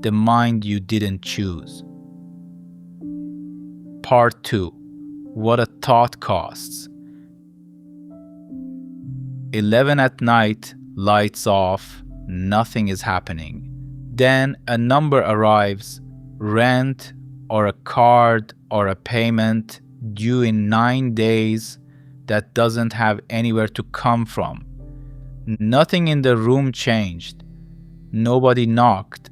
the mind you didn't choose. Part 2. What a thought costs. 11 at night, lights off, nothing is happening. Then a number arrives, rent or a card or a payment due in 9 days that doesn't have anywhere to come from. Nothing in the room changed. Nobody knocked.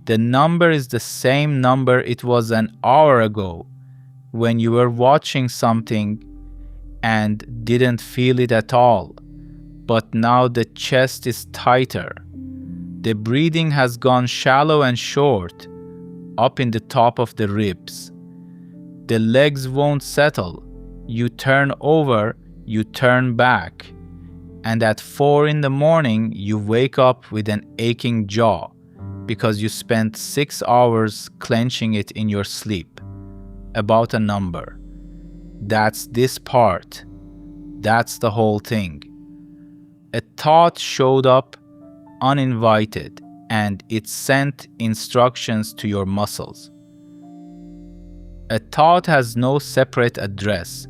The number is the same number it was an hour ago when you were watching something and didn't feel it at all. But now the chest is tighter. The breathing has gone shallow and short, up in the top of the ribs. The legs won't settle. You turn over, you turn back. And at 4 in the morning, you wake up with an aching jaw because you spent 6 hours clenching it in your sleep. About a number. That's this part. That's the whole thing. A thought showed up uninvited and it sent instructions to your muscles. A thought has no separate address.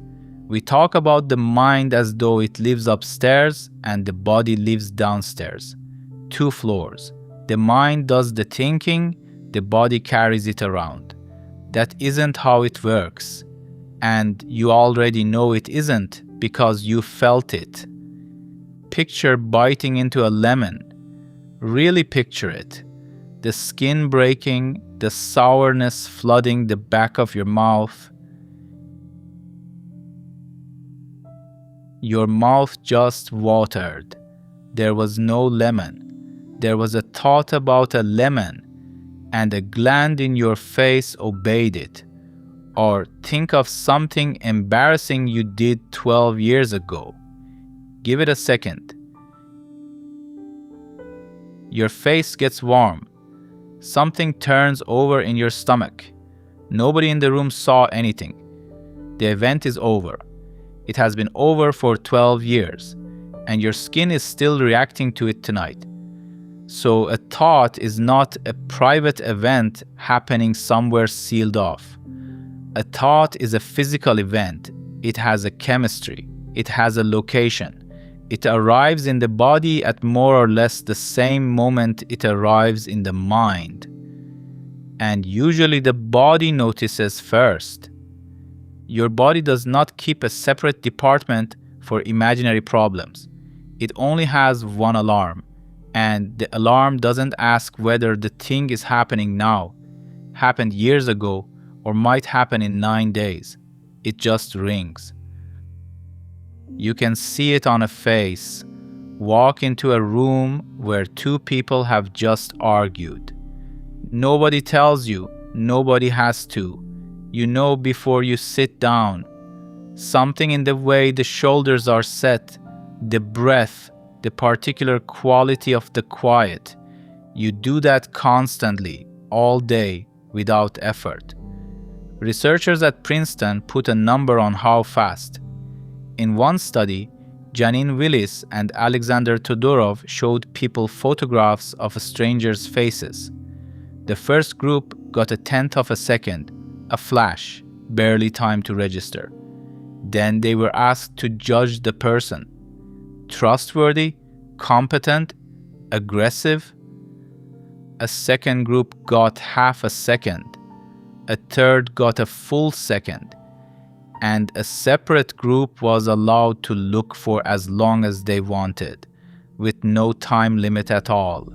We talk about the mind as though it lives upstairs and the body lives downstairs. 2 floors. The mind does the thinking, the body carries it around. That isn't how it works. And you already know it isn't because you felt it. Picture biting into a lemon. Really picture it. The skin breaking, the sourness flooding the back of your mouth. Your mouth just watered. There was no lemon. There was a thought about a lemon, and a gland in your face obeyed it. Or think of something embarrassing you did 12 years ago. Give it a second. Your face gets warm. Something turns over in your stomach. Nobody in the room saw anything. The event is over. It has been over for 12 years, and your skin is still reacting to it tonight. So a thought is not a private event happening somewhere sealed off. A thought is a physical event. It has a chemistry. It has a location. It arrives in the body at more or less the same moment it arrives in the mind. And usually the body notices first. Your body does not keep a separate department for imaginary problems. It only has one alarm. And the alarm doesn't ask whether the thing is happening now, happened years ago, or might happen in 9 days. It just rings. You can see it on a face. Walk into a room where 2 people have just argued. Nobody tells you, nobody has to. You know before you sit down. Something in the way the shoulders are set, the breath, the particular quality of the quiet. You do that constantly, all day, without effort. Researchers at Princeton put a number on how fast. In one study, Janine Willis and Alexander Todorov showed people photographs of strangers' faces. The first group got 1/10 of a second, a flash, barely time to register. Then they were asked to judge the person. Trustworthy, competent, aggressive. A second group got half a second. A third got a full second. And a separate group was allowed to look for as long as they wanted, with no time limit at all.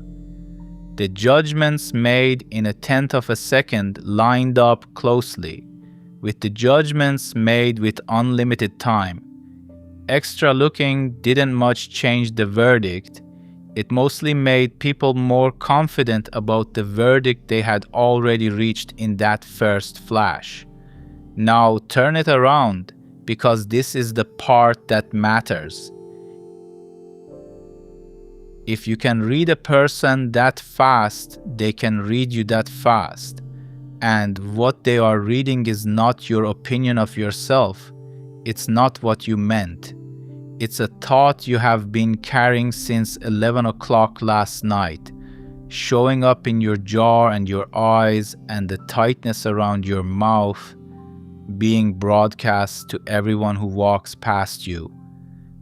The judgments made in 1/10 of a second lined up closely with the judgments made with unlimited time. Extra looking didn't much change the verdict. It mostly made people more confident about the verdict they had already reached in that first flash. Now turn it around, because this is the part that matters. If you can read a person that fast, they can read you that fast. And what they are reading is not your opinion of yourself. It's not what you meant. It's a thought you have been carrying since 11 o'clock last night, showing up in your jaw and your eyes and the tightness around your mouth, being broadcast to everyone who walks past you,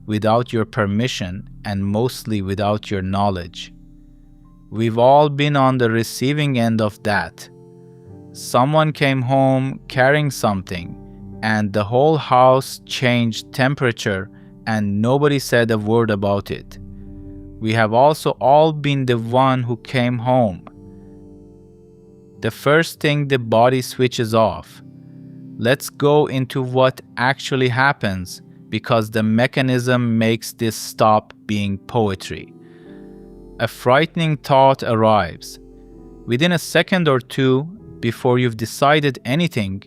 without your permission and mostly without your knowledge. We've all been on the receiving end of that. Someone came home carrying something, and the whole house changed temperature and nobody said a word about it. We have also all been the one who came home. The first thing the body switches off. Let's go into what actually happens, because the mechanism makes this stop being poetry. A frightening thought arrives. Within a second or two, before you've decided anything,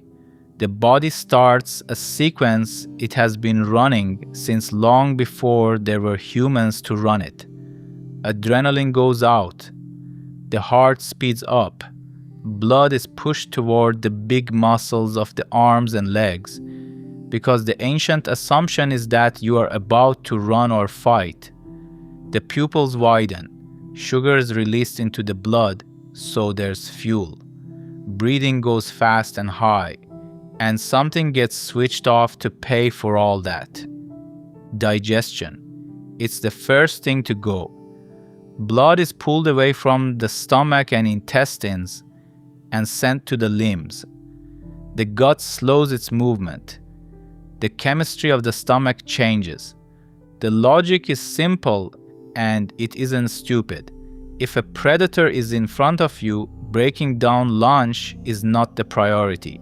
the body starts a sequence it has been running since long before there were humans to run it. Adrenaline goes out. The heart speeds up. Blood is pushed toward the big muscles of the arms and legs, because the ancient assumption is that you are about to run or fight. The pupils widen. Sugar is released into the blood, so there's fuel. Breathing goes fast and high, and something gets switched off to pay for all that. Digestion. It's the first thing to go. Blood is pulled away from the stomach and intestines and sent to the limbs. The gut slows its movement. The chemistry of the stomach changes. The logic is simple, and it isn't stupid. If a predator is in front of you, breaking down lunch is not the priority.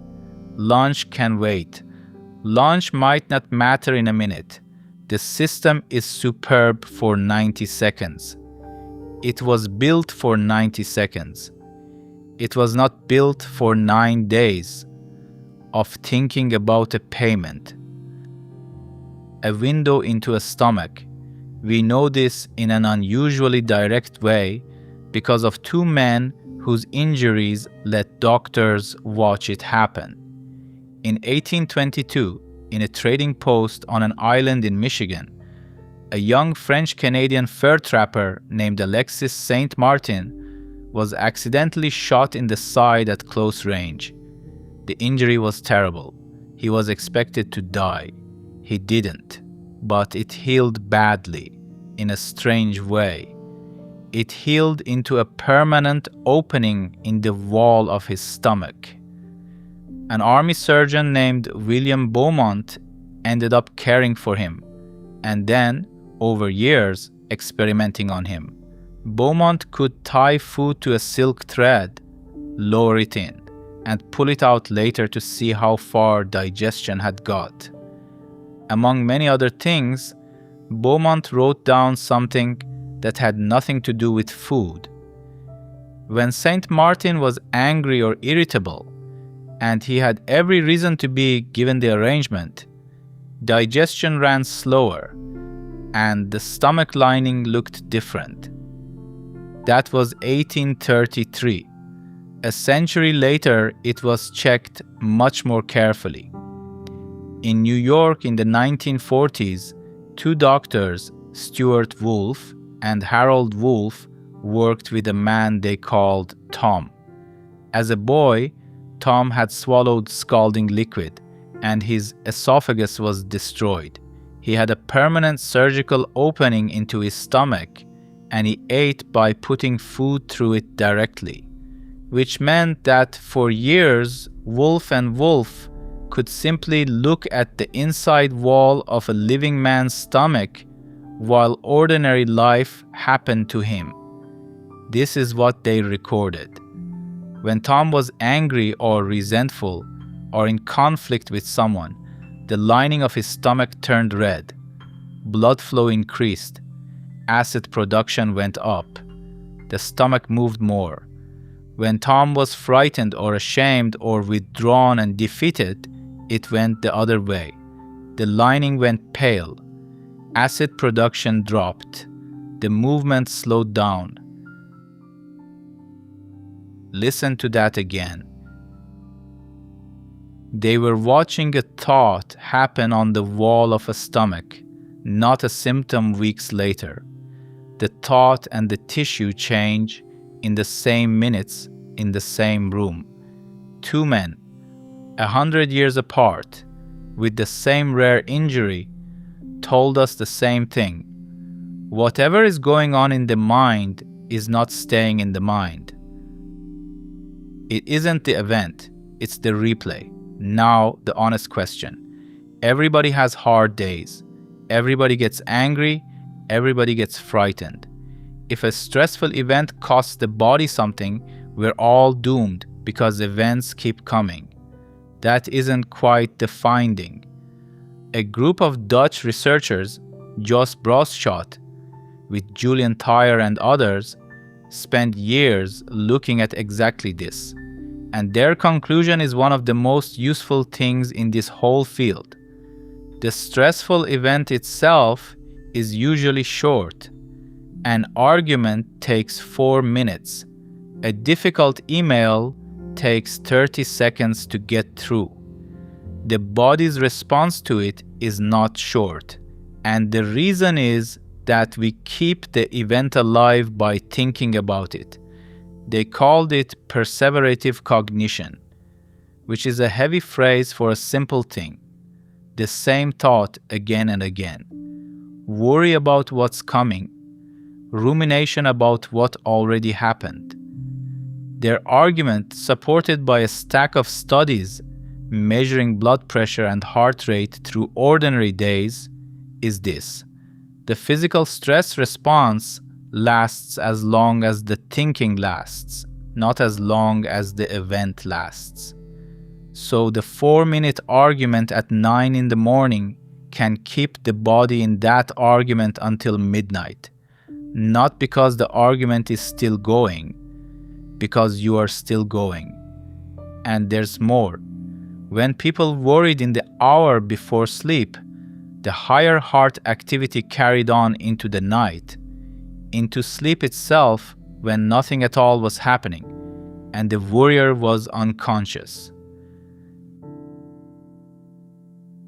Lunch can wait. Lunch might not matter in a minute. The system is superb for 90 seconds. It was built for 90 seconds. It was not built for 9 days of thinking about a payment. A window into a stomach. We know this in an unusually direct way because of two men whose injuries let doctors watch it happen. In 1822, in a trading post on an island in Michigan, a young French-Canadian fur trapper named Alexis Saint Martin was accidentally shot in the side at close range. The injury was terrible. He was expected to die. He didn't, but it healed badly, in a strange way. It healed into a permanent opening in the wall of his stomach. An army surgeon named William Beaumont ended up caring for him, and then, over years, experimenting on him. Beaumont could tie food to a silk thread, lower it in, and pull it out later to see how far digestion had got. Among many other things, Beaumont wrote down something that had nothing to do with food. When Saint Martin was angry or irritable, and he had every reason to be given the arrangement, digestion ran slower, and the stomach lining looked different. That was 1833. A century later, it was checked much more carefully. In New York in the 1940s, two doctors, Stuart Wolfe and Harold Wolfe, worked with a man they called Tom. As a boy, Tom had swallowed scalding liquid, and his esophagus was destroyed. He had a permanent surgical opening into his stomach, and he ate by putting food through it directly, which meant that for years, Wolfe and Wolfe could simply look at the inside wall of a living man's stomach while ordinary life happened to him. This is what they recorded. When Tom was angry or resentful or in conflict with someone, the lining of his stomach turned red. Blood flow increased. Acid production went up. The stomach moved more. When Tom was frightened or ashamed or withdrawn and defeated, it went the other way. The lining went pale. Acid production dropped. The movement slowed down. Listen to that again. They were watching a thought happen on the wall of a stomach, not a symptom weeks later. The thought and the tissue change in the same minutes, in the same room. Two men, 100 years apart, with the same rare injury, told us the same thing. Whatever is going on in the mind is not staying in the mind. It isn't the event, it's the replay. Now, the honest question. Everybody has hard days. Everybody gets angry. Everybody gets frightened. If a stressful event costs the body something, we're all doomed because events keep coming. That isn't quite the finding. A group of Dutch researchers, Jos Broschot, with Julian Thayer and others, spent years looking at exactly this. And their conclusion is one of the most useful things in this whole field. The stressful event itself is usually short. An argument takes 4 minutes. A difficult email takes 30 seconds to get through. The body's response to it is not short. And the reason is that we keep the event alive by thinking about it. They called it Perseverative Cognition, which is a heavy phrase for a simple thing. The same thought again and again. Worry about what's coming. Rumination about what already happened. Their argument, supported by a stack of studies measuring blood pressure and heart rate through ordinary days, is this. The physical stress response lasts as long as the thinking lasts, not as long as the event lasts. So the 4-minute argument at 9 in the morning can keep the body in that argument until midnight. Not because the argument is still going, because you are still going. And there's more. When people worried in the hour before sleep, the higher heart activity carried on into the night, into sleep itself when nothing at all was happening, and the worrier was unconscious.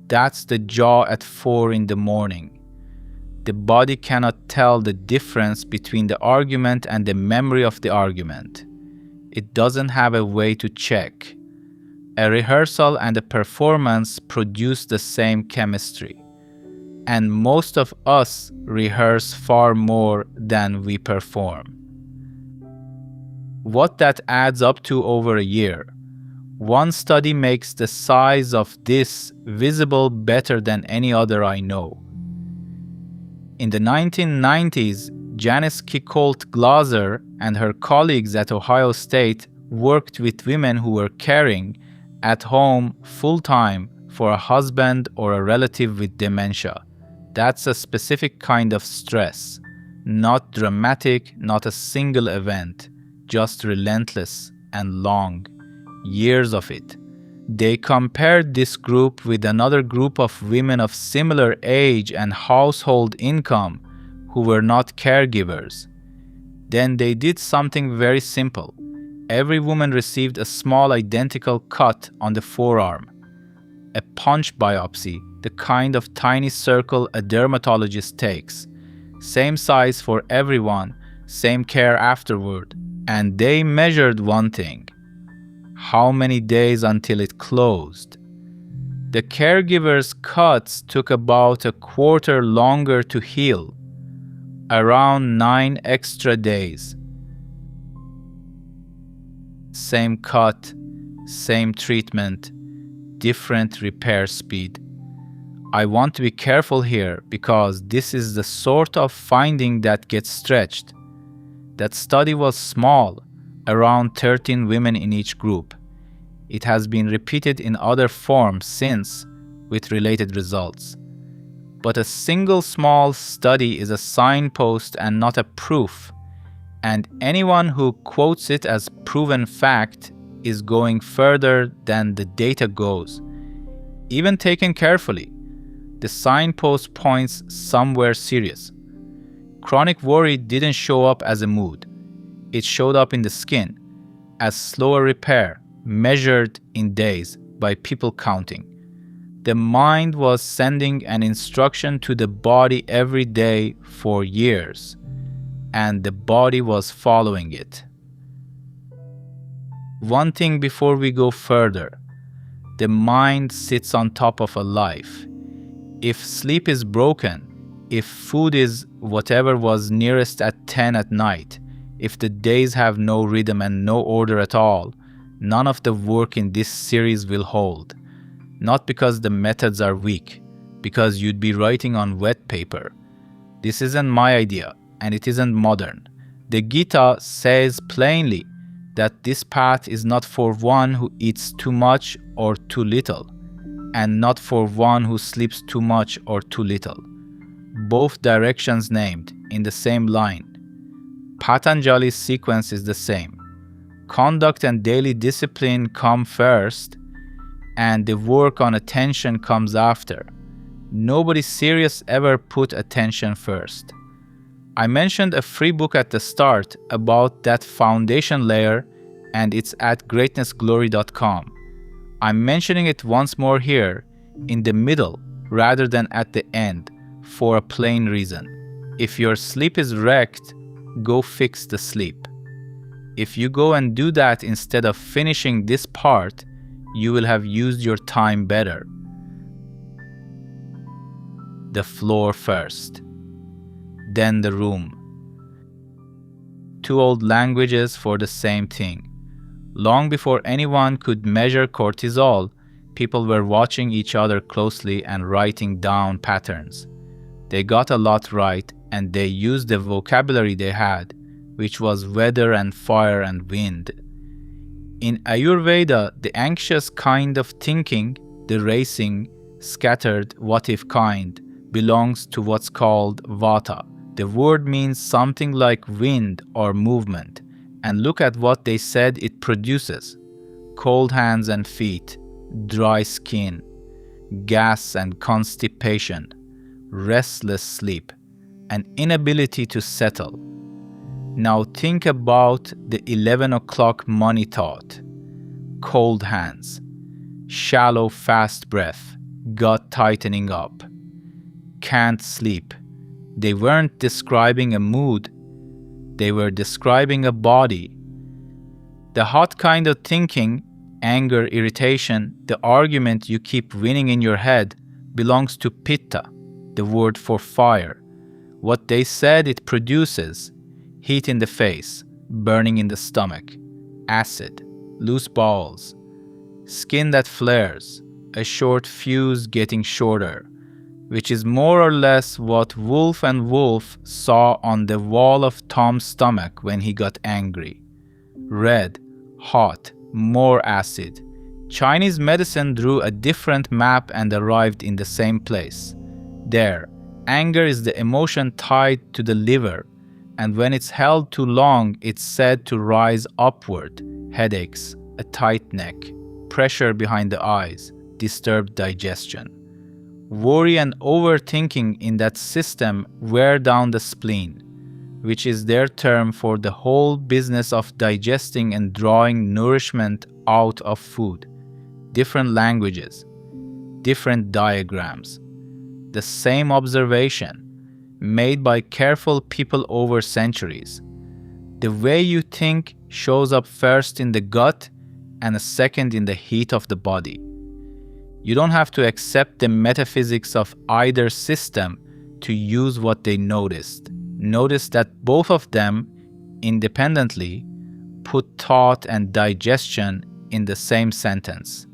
That's the jaw at 4 in the morning. The body cannot tell the difference between the argument and the memory of the argument. It doesn't have a way to check. A rehearsal and a performance produce the same chemistry. And most of us rehearse far more than we perform. What that adds up to over a year. One study makes the size of this visible better than any other I know. In the 1990s, Janice Kikolt-Glaser and her colleagues at Ohio State worked with women who were caring at home full-time for a husband or a relative with dementia. That's a specific kind of stress, not dramatic, not a single event, just relentless and long. Years of it. They compared this group with another group of women of similar age and household income who were not caregivers. Then they did something very simple. Every woman received a small identical cut on the forearm. A punch biopsy, the kind of tiny circle a dermatologist takes. Same size for everyone, same care afterward. And they measured one thing. How many days until it closed? The caregiver's cuts took about a quarter longer to heal, around 9 extra days. Same cut, same treatment, different repair speed. I want to be careful here because this is the sort of finding that gets stretched. That study was small, around 13 women in each group. It has been repeated in other forms since, with related results. But a single small study is a signpost and not a proof, and anyone who quotes it as proven fact is going further than the data goes. Even taken carefully, the signpost points somewhere serious. Chronic worry didn't show up as a mood. It showed up in the skin, as slower repair, measured in days by people counting. The mind was sending an instruction to the body every day for years, and the body was following it. One thing before we go further. The mind sits on top of a life. If sleep is broken, if food is whatever was nearest at 10 at night, if the days have no rhythm and no order at all, none of the work in this series will hold. Not because the methods are weak, because you'd be writing on wet paper. This isn't my idea, and it isn't modern. The Gita says plainly that this path is not for one who eats too much or too little, and not for one who sleeps too much or too little. Both directions named in the same line. Patanjali's sequence is the same. Conduct and daily discipline come first, and the work on attention comes after. Nobody serious ever put attention first. I mentioned a free book at the start about that foundation layer, and it's at greatnessglory.com. I'm mentioning it once more here, in the middle rather than at the end, for a plain reason. If your sleep is wrecked, go fix the sleep. If you go and do that instead of finishing this part, you will have used your time better. The floor first, then the room. Two old languages for the same thing. Long before anyone could measure cortisol, people were watching each other closely and writing down patterns. They got a lot right, and they used the vocabulary they had, which was weather and fire and wind. In Ayurveda, the anxious kind of thinking, the racing, scattered, what-if kind, belongs to what's called Vata. The word means something like wind or movement, and look at what they said it produces. Cold hands and feet, dry skin, gas and constipation, restless sleep, an inability to settle. Now think about the 11 o'clock money thought. Cold hands, shallow fast breath, gut tightening up, can't sleep. They weren't describing a mood, they were describing a body. The hot kind of thinking, anger, irritation, the argument you keep winning in your head, belongs to Pitta, the word for fire. What they said it produces: heat in the face, burning in the stomach, acid, loose bowels, skin that flares, a short fuse getting shorter, which is more or less what Wolf and Wolf saw on the wall of Tom's stomach when he got angry. Red, hot, more acid. Chinese medicine drew a different map and arrived in the same place. There, anger is the emotion tied to the liver, and when it's held too long, it's said to rise upward. Headaches, a tight neck, pressure behind the eyes, disturbed digestion. Worry and overthinking in that system wear down the spleen, which is their term for the whole business of digesting and drawing nourishment out of food. Different languages, different diagrams. The same observation, made by careful people over centuries. The way you think shows up first in the gut and a second in the heat of the body. You don't have to accept the metaphysics of either system to use what they noticed. Notice that both of them, independently, put thought and digestion in the same sentence.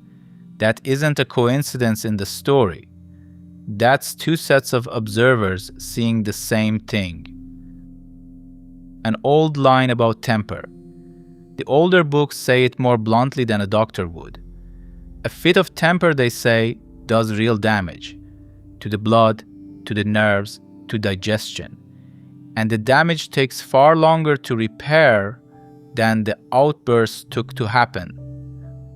That isn't a coincidence in the story. That's two sets of observers seeing the same thing. An old line about temper. The older books say it more bluntly than a doctor would. A fit of temper, they say, does real damage to the blood, to the nerves, to digestion. And the damage takes far longer to repair than the outburst took to happen.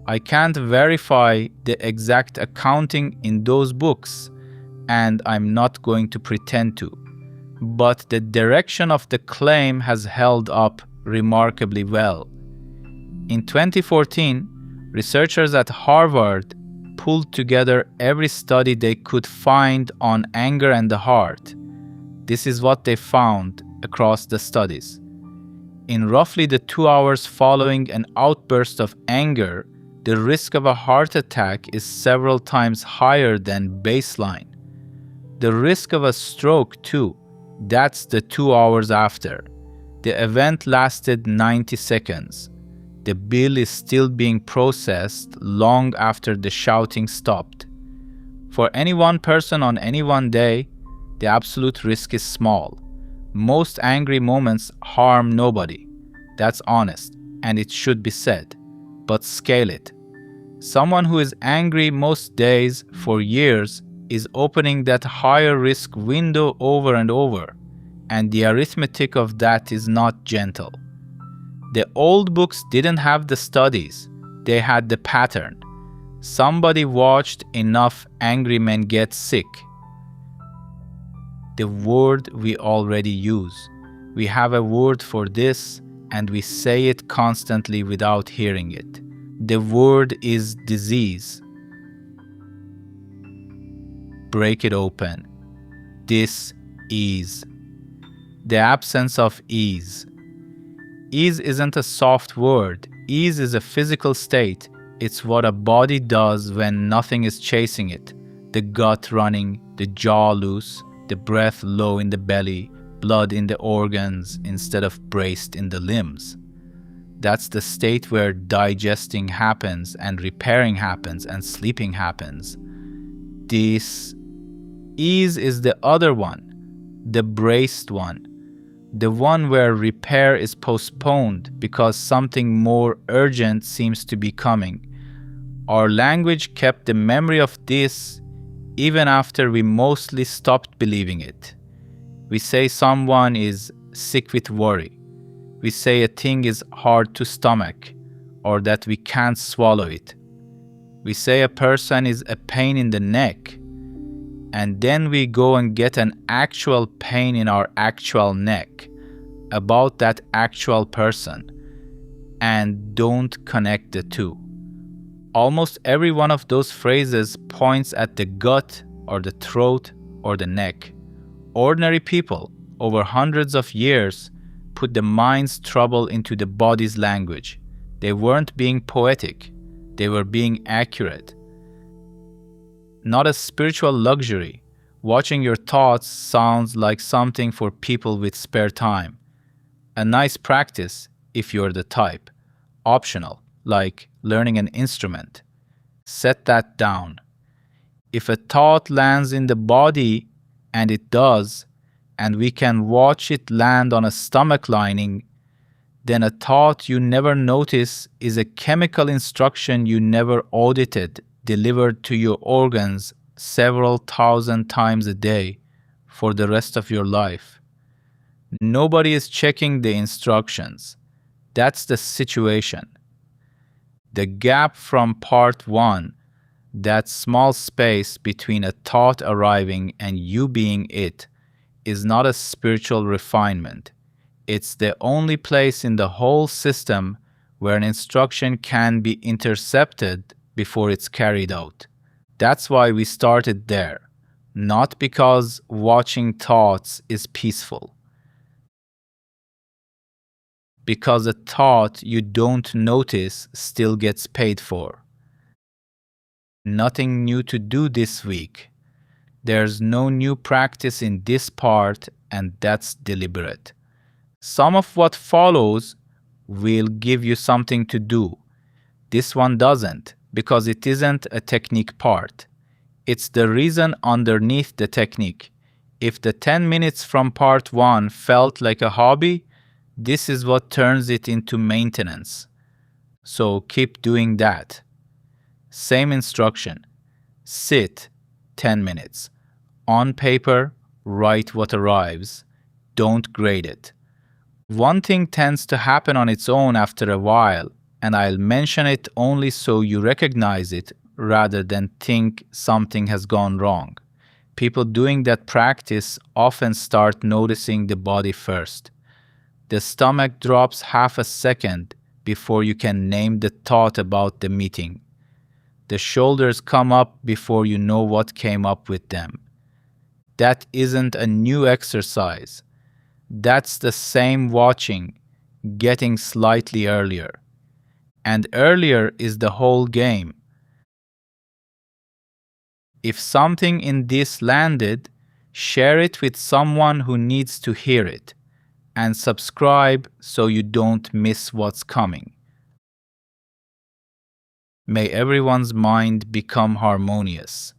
I can't verify the exact accounting in those books, and I'm not going to pretend to. But the direction of the claim has held up remarkably well. In 2014, researchers at Harvard pulled together every study they could find on anger and the heart. This is what they found across the studies. In roughly the 2 hours following an outburst of anger, the risk of a heart attack is several times higher than baseline. The risk of a stroke, too, that's the 2 hours after. The event lasted 90 seconds. The bill is still being processed long after the shouting stopped. For any one person on any one day, the absolute risk is small. Most angry moments harm nobody. That's honest, and it should be said. But scale it. Someone who is angry most days for years is opening that higher risk window over and over, and the arithmetic of that is not gentle. The old books didn't have the studies, they had the pattern. Somebody watched enough angry men get sick. The word we already use. We have a word for this, and we say it constantly without hearing it. The word is disease. Break it open. Dis-ease. The absence of ease. Ease isn't a soft word. Ease is a physical state. It's what a body does when nothing is chasing it. The gut running, the jaw loose, the breath low in the belly, blood in the organs instead of braced in the limbs. That's the state where digesting happens and repairing happens and sleeping happens. This ease is the other one, the braced one. The one where repair is postponed because something more urgent seems to be coming. Our language kept the memory of this even after we mostly stopped believing it. We say someone is sick with worry. We say a thing is hard to stomach or that we can't swallow it. We say a person is a pain in the neck, and then we go and get an actual pain in our actual neck about that actual person and don't connect the two. Almost every one of those phrases points at the gut or the throat or the neck. Ordinary people, over hundreds of years, put the mind's trouble into the body's language. They weren't being poetic, they were being accurate. Not a spiritual luxury. Watching your thoughts sounds like something for people with spare time. A nice practice if you're the type. Optional, like learning an instrument. Set that down. If a thought lands in the body, and it does, and we can watch it land on a stomach lining, then a thought you never notice is a chemical instruction you never audited, delivered to your organs several thousand times a day for the rest of your life. Nobody is checking the instructions. That's the situation. The gap from part 1, that small space between a thought arriving and you being it, is not a spiritual refinement. It's the only place in the whole system where an instruction can be intercepted before it's carried out. That's why we started there, not because watching thoughts is peaceful. Because a thought you don't notice still gets paid for. Nothing new to do this week. There's no new practice in this part, and that's deliberate. Some of what follows will give you something to do. This one doesn't, because it isn't a technique part. It's the reason underneath the technique. If the 10 minutes from part 1 felt like a hobby, this is what turns it into maintenance. So keep doing that. Same instruction. Sit 10 minutes. On paper, write what arrives. Don't grade it. One thing tends to happen on its own after a while, and I'll mention it only so you recognize it rather than think something has gone wrong. People doing that practice often start noticing the body first. The stomach drops half a second before you can name the thought about the meeting. The shoulders come up before you know what came up with them. That isn't a new exercise. That's the same watching, getting slightly earlier. And earlier is the whole game. If something in this landed, share it with someone who needs to hear it, and subscribe so you don't miss what's coming. May everyone's mind become harmonious.